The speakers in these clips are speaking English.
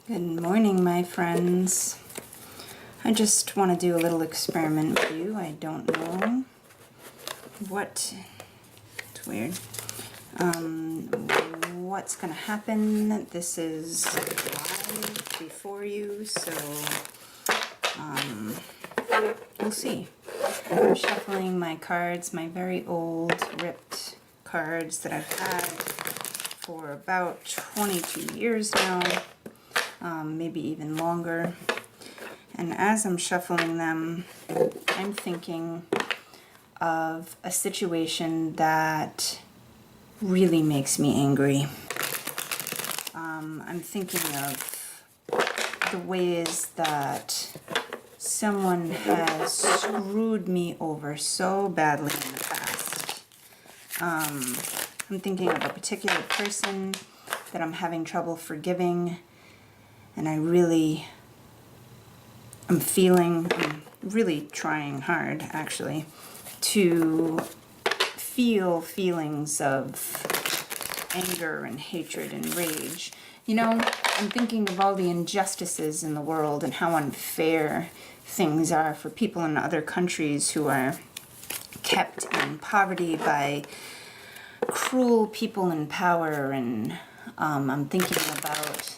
Good morning, my friends. I just want to do a little experiment with you. I don't know what, it's weird, what's going to happen. This is live before you, so we'll see. I'm shuffling my cards, my very old, ripped cards that I've had for about 22 years now. Maybe even longer. And as I'm shuffling them, I'm thinking of a situation that really makes me angry. I'm thinking of the ways that someone has screwed me over so badly in the past. I'm thinking of a particular person that I'm having trouble forgiving. And I'm really trying hard, actually, to feel feelings of anger and hatred and rage. You know, I'm thinking of all the injustices in the world and how unfair things are for people in other countries who are kept in poverty by cruel people in power. And I'm thinking about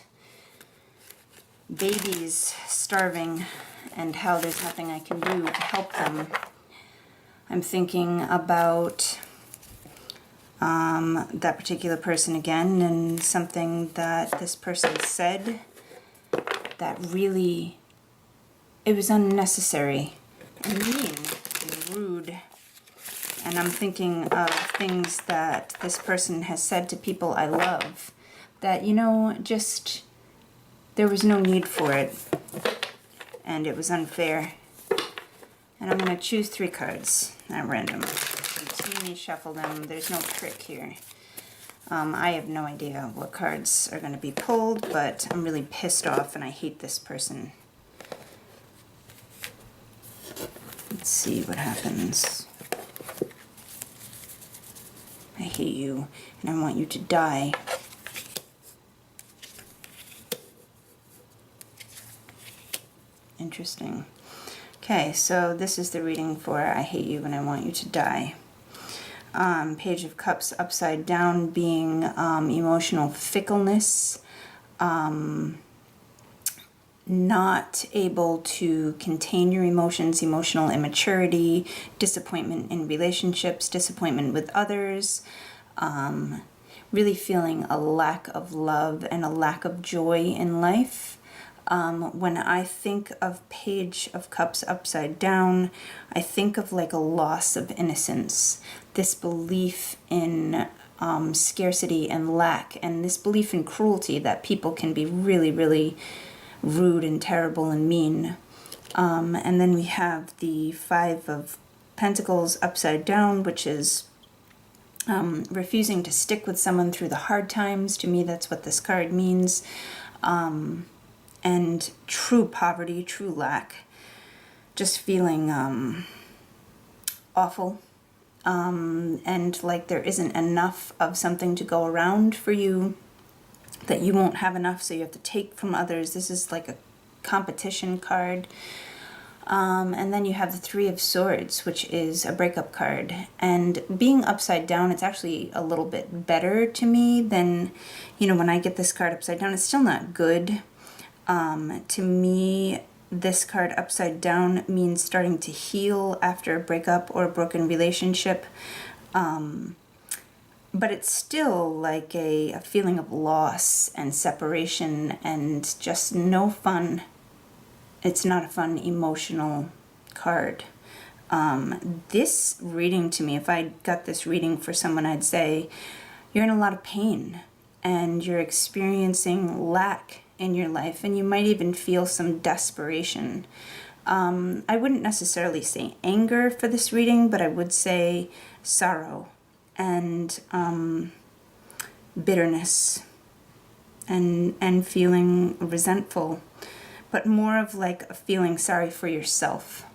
babies starving and how there's nothing I can do to help them. I'm thinking about that particular person again, and something that this person said that really, it was unnecessary and mean and rude. And I'm thinking of things that this person has said to people I love that, you know, just there was no need for it, and it was unfair. And I'm going to choose 3 cards at random. You've seen me shuffle them. There's no trick here. I have no idea what cards are going to be pulled, but I'm really pissed off and I hate this person. Let's see what happens. I hate you and I want you to die. Interesting. Okay, so this is the reading for I hate you and I want you to die. Page of Cups upside down being emotional fickleness, not able to contain your emotions, emotional immaturity, disappointment in relationships, disappointment with others, really feeling a lack of love and a lack of joy in life. When I think of Page of Cups upside down, I think of like a loss of innocence, this belief in scarcity and lack, and this belief in cruelty that people can be really, really rude and terrible and mean. And then we have the 5 of Pentacles upside down, which is refusing to stick with someone through the hard times. To me, that's what this card means. And true poverty, true lack, just feeling awful, and like there isn't enough of something to go around for you, that you won't have enough, so you have to take from others. This is like a competition card. And then you have the 3 of Swords, which is a breakup card. And being upside down, it's actually a little bit better to me than, you know, when I get this card upside down, it's still not good. To me, this card upside down means starting to heal after a breakup or a broken relationship. But it's still like a feeling of loss and separation and just no fun. It's not a fun emotional card. This reading to me, if I got this reading for someone, I'd say you're in a lot of pain and you're experiencing lack in your life, and you might even feel some desperation. I wouldn't necessarily say anger for this reading, but I would say sorrow and bitterness and feeling resentful, but more of like a feeling sorry for yourself.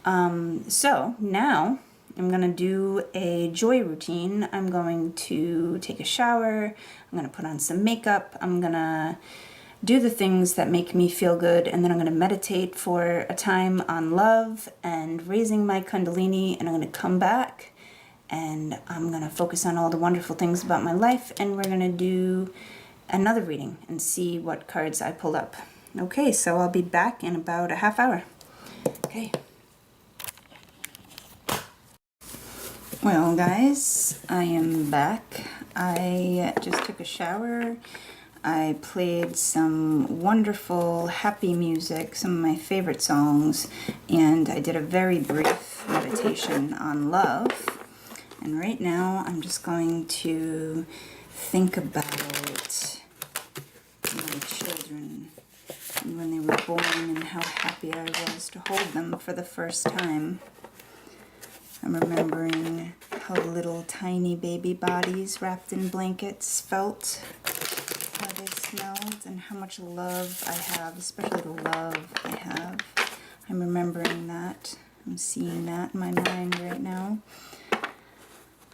So now I'm going to do a joy routine. I'm going to take a shower. I'm going to put on some makeup. I'm going to do the things that make me feel good, and then I'm going to meditate for a time on love and raising my Kundalini, and I'm going to come back and I'm going to focus on all the wonderful things about my life, and we're going to do another reading and see what cards I pulled up. Okay, so I'll be back in about a half hour. Okay. Well, guys, I am back. I just took a shower. I played some wonderful, happy music, some of my favorite songs, and I did a very brief meditation on love. And right now, I'm just going to think about my children and when they were born and how happy I was to hold them for the first time. I'm remembering how little tiny baby bodies wrapped in blankets felt, how they smelled, and how much love I have, especially the love I have. I'm remembering that. I'm seeing that in my mind right now.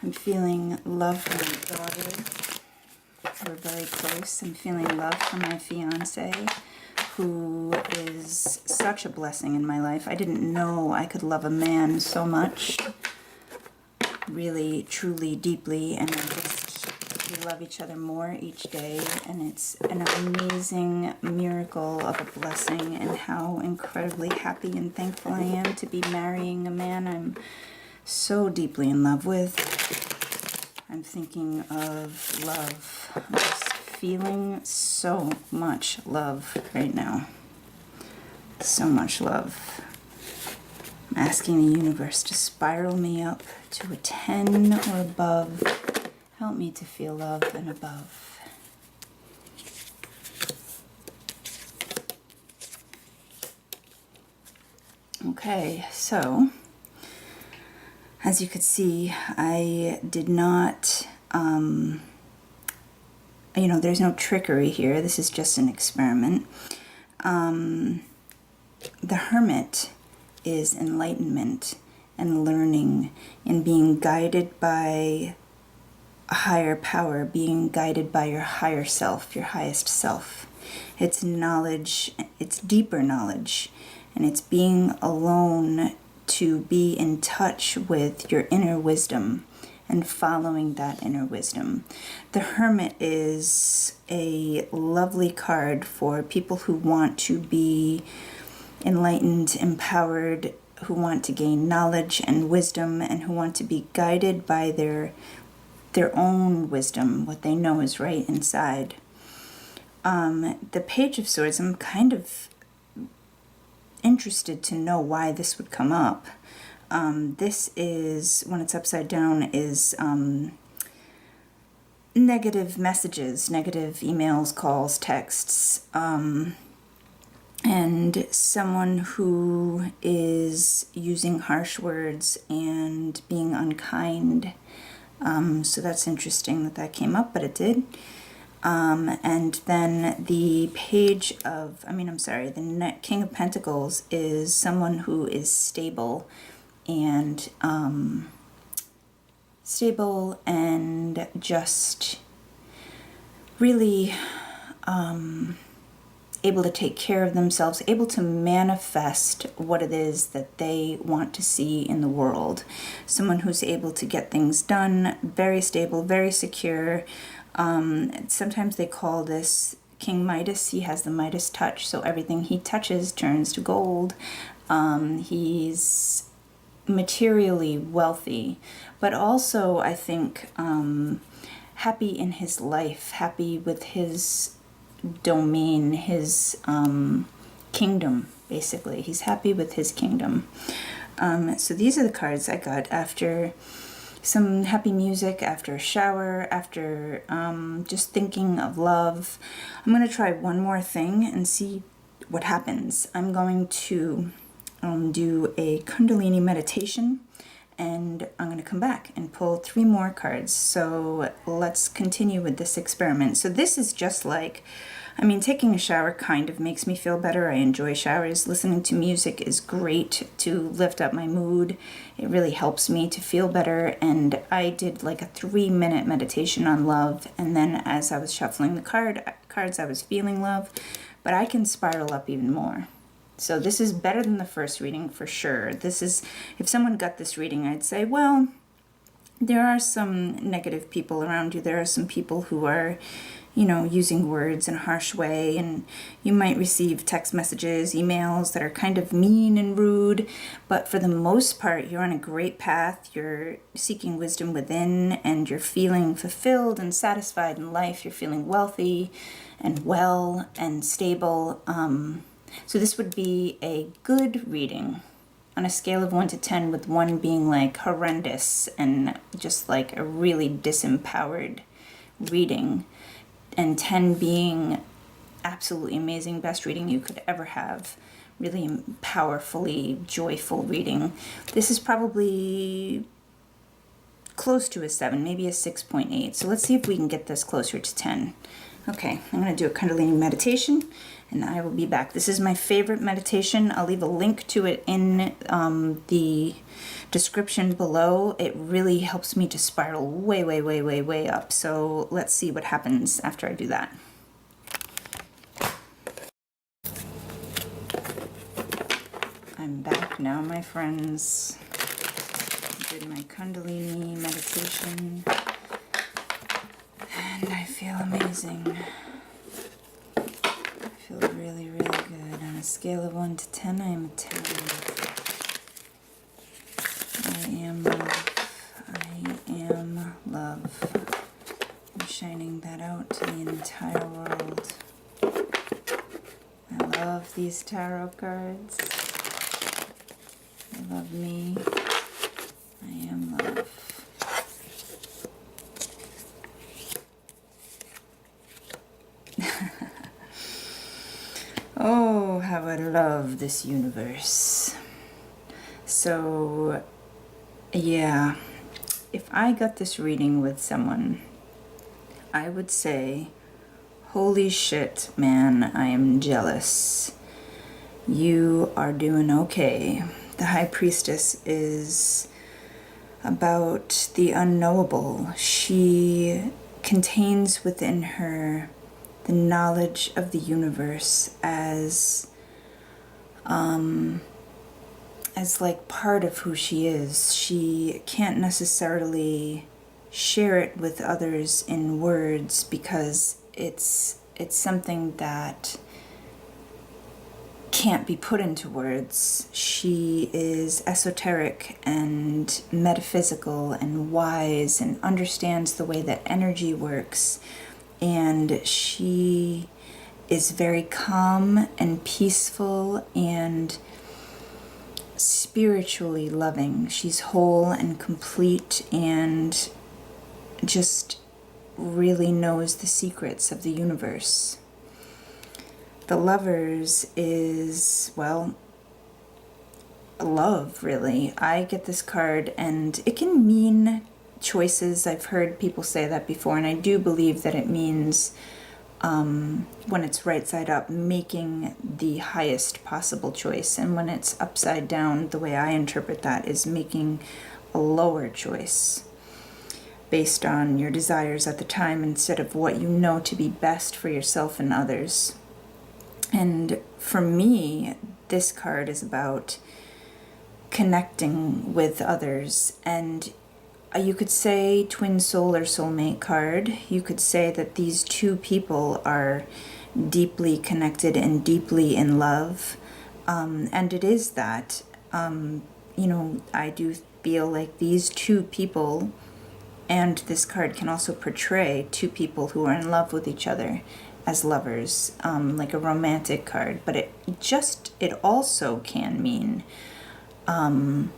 I'm feeling love for my daughter. We're very close. I'm feeling love for my fiance, who is such a blessing in my life. I didn't know I could love a man so much, really, truly, deeply, and we love each other more each day, and it's an amazing miracle of a blessing, and how incredibly happy and thankful I am to be marrying a man I'm so deeply in love with. I'm thinking of love. I'm just feeling so much love right now. So much love. I'm asking the universe to spiral me up to a 10 or above. Help me to feel love and above. Okay, so as you could see, I did not, there's no trickery here. This is just an experiment. The Hermit is enlightenment and learning and being guided by a higher power, being guided by your higher self, your highest self. It's knowledge, it's deeper knowledge, and it's being alone to be in touch with your inner wisdom and following that inner wisdom. The Hermit is a lovely card for people who want to be enlightened, empowered, who want to gain knowledge and wisdom, and who want to be guided by their own wisdom, what they know is right inside. The Page of Swords, I'm kind of interested to know why this would come up. This is, when it's upside down, is negative messages, negative emails, calls, texts, and someone who is using harsh words and being unkind. So that's interesting that that came up, but it did. And then the Page of, the King of Pentacles is someone who is stable and just really able to take care of themselves, able to manifest what it is that they want to see in the world. Someone who's able to get things done, very stable, very secure. Sometimes they call this King Midas. He has the Midas touch, so everything he touches turns to gold. He's materially wealthy, but also, I think, happy in his life, happy with his domain, his kingdom, basically. He's happy with his kingdom. So these are the cards I got after some happy music, after a shower, after just thinking of love. I'm going to try one more thing and see what happens. I'm going to do a Kundalini meditation, and I'm going to come back and pull 3 more cards. So let's continue with this experiment. So this is just like I mean, taking a shower kind of makes me feel better. I enjoy showers. Listening to music is great to lift up my mood. It really helps me to feel better. And I did like a 3-minute meditation on love. And then as I was shuffling the cards, I was feeling love. But I can spiral up even more. So this is better than the first reading for sure. This is, if someone got this reading, I'd say, well, there are some negative people around you. There are some people who are, you know, using words in a harsh way, and you might receive text messages, emails that are kind of mean and rude, but for the most part, you're on a great path. You're seeking wisdom within, and you're feeling fulfilled and satisfied in life. You're feeling wealthy and well and stable. So this would be a good reading on a scale of 1 to 10, with 1 being like horrendous and just like a really disempowered reading, and 10 being absolutely amazing, best reading you could ever have, really powerfully joyful reading. This is probably close to a 7, maybe a 6.8. So let's see if we can get this closer to 10. Okay, I'm going to do a Kundalini meditation, and I will be back. This is my favorite meditation. I'll leave a link to it in the description below. It really helps me to spiral way, way, way, way, way up. So let's see what happens after I do that. I'm back now, my friends. I did my Kundalini meditation, and I feel amazing. I feel really, really good. On a scale of 1 to 10, I am a 10. I am love. I am love. I'm shining that out to the entire world. I love these tarot cards. I love me. I am love. Oh, how I love this universe. So, yeah, if I got this reading with someone, I would say, holy shit, man, I am jealous. You are doing okay. The High Priestess is about the unknowable. She contains within her the knowledge of the universe as like part of who she is. She can't necessarily share it with others in words because it's something that can't be put into words. She is esoteric and metaphysical and wise and understands the way that energy works. And she is very calm and peaceful and spiritually loving. She's whole and complete and just really knows the secrets of the universe. The Lovers is, well, love, really. I get this card and it can mean choices. I've heard people say that before, and I do believe that it means when it's right side up, making the highest possible choice, and when it's upside down, the way I interpret that is making a lower choice based on your desires at the time instead of what you know to be best for yourself and others. And for me, this card is about connecting with others, and you could say twin soul or soulmate card. You could say that these two people are deeply connected and deeply in love. And it is that. You know, I do feel like these two people, and this card can also portray two people who are in love with each other as lovers, like a romantic card. But it also can mean love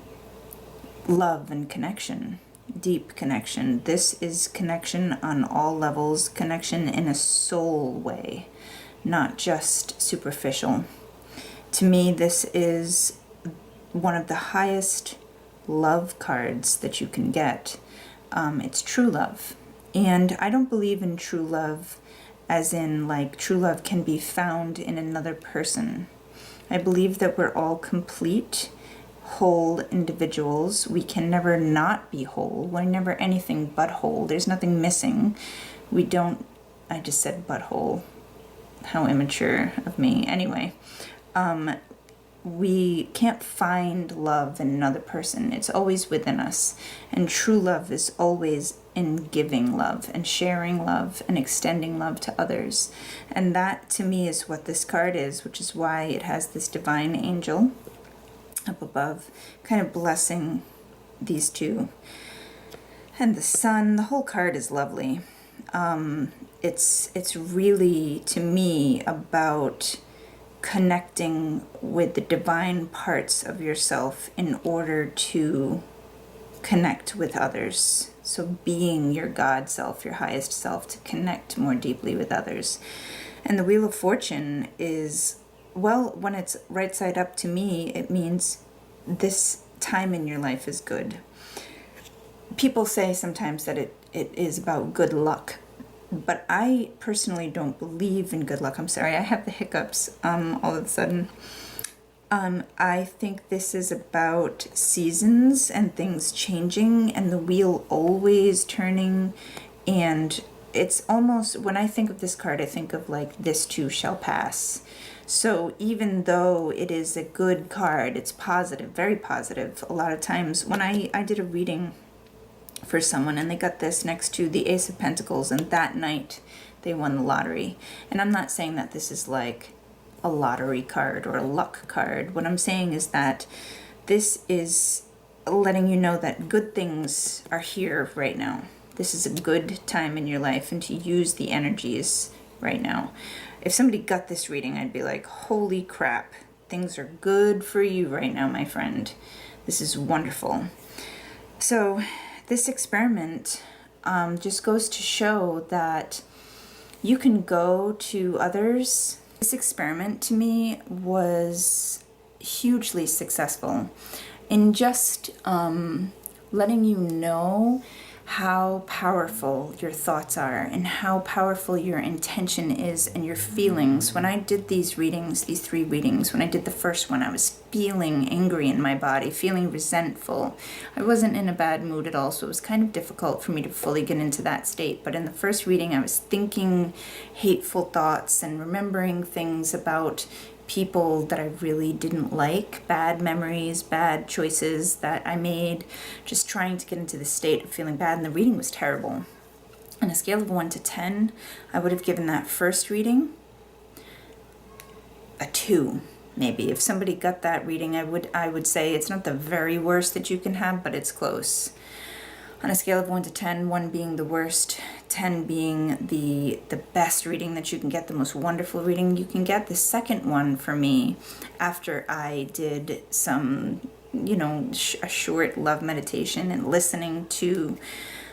and connection. Deep connection. This is connection on all levels, connection in a soul way, not just superficial. To me, this is one of the highest love cards that you can get. It's true love. And I don't believe in true love as in like true love can be found in another person. I believe that we're all complete, whole individuals. We can never not be whole. We're never anything but whole. There's nothing missing. We don't, I just said but whole. How immature of me. Anyway, we can't find love in another person. It's always within us. And true love is always in giving love and sharing love and extending love to others. And that to me is what this card is, which is why it has this divine angel up above, kind of blessing these two. And the sun, the whole card is lovely. It's really, to me, about connecting with the divine parts of yourself in order to connect with others. So being your God self, your highest self, to connect more deeply with others. And the Wheel of Fortune is, well, when it's right side up to me, it means this time in your life is good. People say sometimes that it is about good luck. But I personally don't believe in good luck. I'm sorry, I have the hiccups all of a sudden. I think this is about seasons and things changing and the wheel always turning. And it's almost, when I think of this card, I think of like, this too shall pass. So even though it is a good card, it's positive, very positive. A lot of times when I did a reading for someone and they got this next to the Ace of Pentacles, and that night they won the lottery. And I'm not saying that this is like a lottery card or a luck card. What I'm saying is that this is letting you know that good things are here right now. This is a good time in your life, and to use the energies right now. If somebody got this reading, I'd be like, holy crap, things are good for you right now, my friend. This is wonderful. So this experiment just goes to show that you can go to others. This experiment to me was hugely successful in just letting you know how powerful your thoughts are and how powerful your intention is and your feelings. When I did these readings, these 3 readings, when I did the first one, I was feeling angry in my body, feeling resentful. I wasn't in a bad mood at all, so it was kind of difficult for me to fully get into that state. But in the first reading, I was thinking hateful thoughts and remembering things about people that I really didn't like, bad memories, bad choices that I made, just trying to get into the state of feeling bad, and the reading was terrible. On a scale of 1 to 10, I would have given that first reading a 2, maybe. If somebody got that reading, I would say it's not the very worst that you can have, but it's close. On a scale of 1 to 10, 1 being the worst, 10 being the best reading that you can get, the most wonderful reading you can get. The second one for me, after I did some, a short love meditation and listening to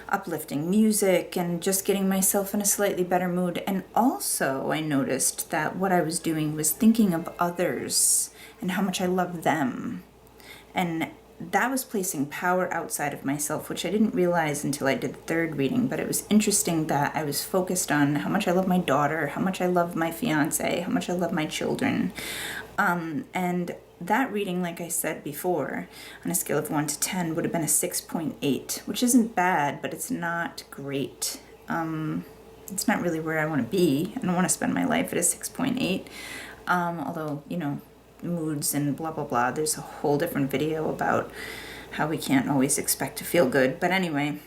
uplifting music and just getting myself in a slightly better mood. And also I noticed that what I was doing was thinking of others and how much I love them. And that was placing power outside of myself, which I didn't realize until I did the third reading. But it was interesting that I was focused on how much I love my daughter, how much I love my fiance, how much I love my children. And that reading, like I said before, on a scale of 1 to 10 would have been a 6.8, which isn't bad, but it's not great. It's not really where I want to be. I don't want to spend my life at a 6.8. Although, moods and blah blah blah, there's a whole different video about how we can't always expect to feel good, but anyway,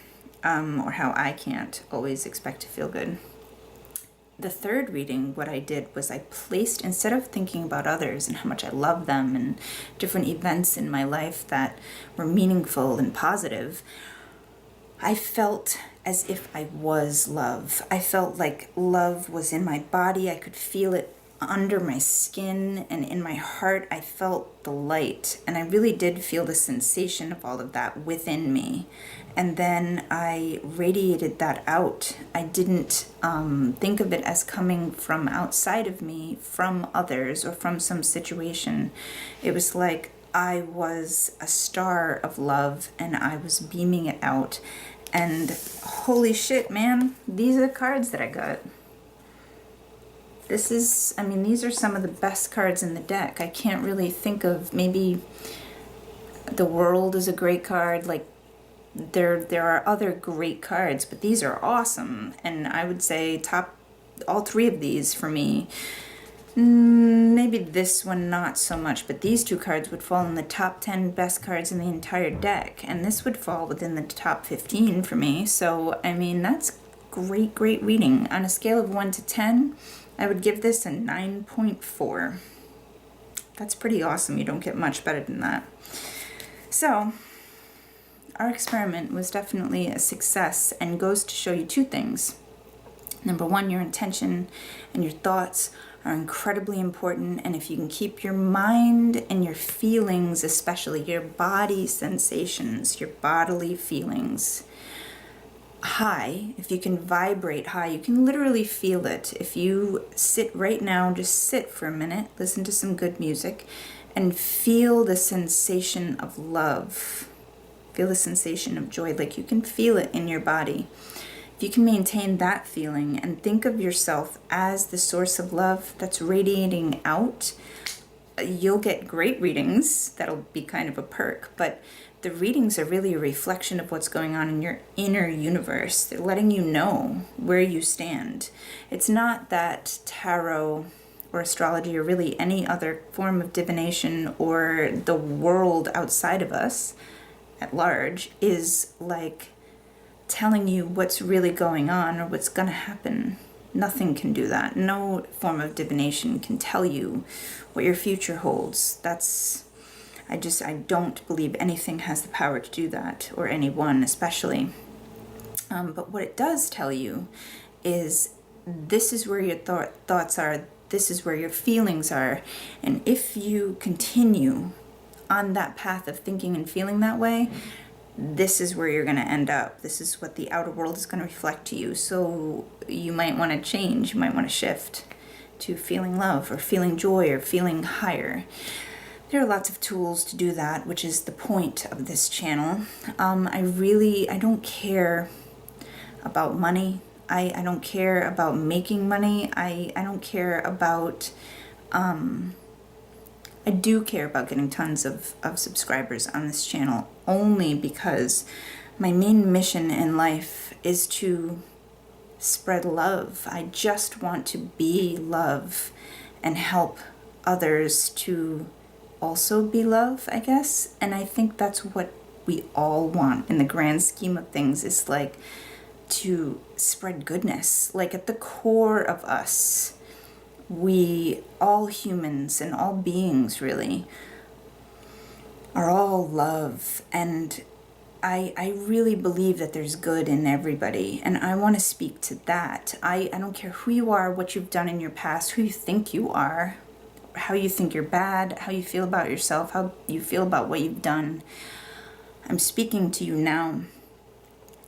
or how I can't always expect to feel good. The third reading, what I did was I placed, instead of thinking about others and how much I love them and different events in my life that were meaningful and positive, I felt as if I was love. I felt like love was in my body. I could feel it under my skin, and in my heart I felt the light, and I really did feel the sensation of all of that within me. And then I radiated that out. I didn't think of it as coming from outside of me, from others, or from some situation. It was like I was a star of love and I was beaming it out. And holy shit, man, these are the cards that I got. This is, I mean, these are some of the best cards in the deck. I can't really think of, maybe the World is a great card. Like, there are other great cards, but these are awesome. And I would say all three of these for me. Maybe this one not so much, but these two cards would fall in the top 10 best cards in the entire deck, and this would fall within the top 15 for me. So, I mean, that's great reading. On a scale of 1 to 10, I would give this a 9.4. That's pretty awesome. You don't get much better than that. So, our experiment was definitely a success and goes to show you two things. Number one, your intention and your thoughts are incredibly important, and if you can keep your mind and your feelings, especially your body sensations, your bodily feelings, high, if you can vibrate high, you can literally feel it. If you sit right now, just sit for a minute, listen to some good music, and feel the sensation of love. Feel the sensation of joy, like you can feel it in your body. If you can maintain that feeling and think of yourself as the source of love that's radiating out, you'll get great readings. That'll be kind of a perk, but the readings are really a reflection of what's going on in your inner universe. They're letting you know where you stand. It's not that tarot or astrology or really any other form of divination or the world outside of us at large is like telling you what's really going on or what's going to happen. Nothing can do that. No form of divination can tell you what your future holds. I don't believe anything has the power to do that, or anyone especially. But what it does tell you is this is where your thoughts are, this is where your feelings are, and if you continue on that path of thinking and feeling that way, this is where you're going to end up. This is what the outer world is going to reflect to you. So you might want to change, you might want to shift to feeling love or feeling joy or feeling higher. There are lots of tools to do that, which is the point of this channel. I don't care about money. I don't care about making money. I don't care about, I do care about getting tons of subscribers on this channel, only because my main mission in life is to spread love. I just want to be love and help others to also be love, I guess. And I think that's what we all want in the grand scheme of things, is like to spread goodness. Like at the core of us, we, all humans and all beings really, are all love. And I really believe that there's good in everybody, and I want to speak to that. I don't care who you are, what you've done in your past, who you think you are, how you think you're bad, how you feel about yourself, how you feel about what you've done. I'm speaking to you now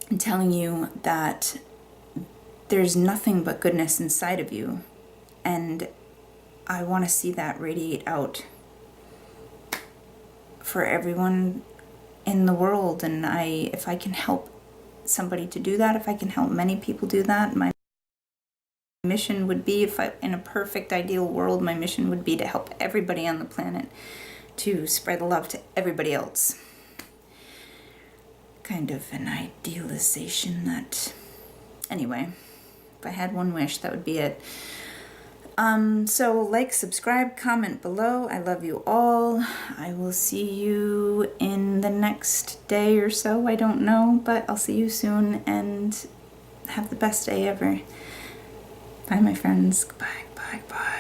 and telling you that there's nothing but goodness inside of you, and I want to see that radiate out for everyone in the world. And if I can help somebody to do that, if I can help many people do that, my mission would be, in a perfect ideal world, my mission would be to help everybody on the planet to spread love to everybody else. Kind of an idealization that, anyway, if I had one wish, that would be it. So like, subscribe, comment below. I love you all. I will see you in the next day or so. I don't know, but I'll see you soon, and have the best day ever. Bye, my friends. Goodbye, bye, bye.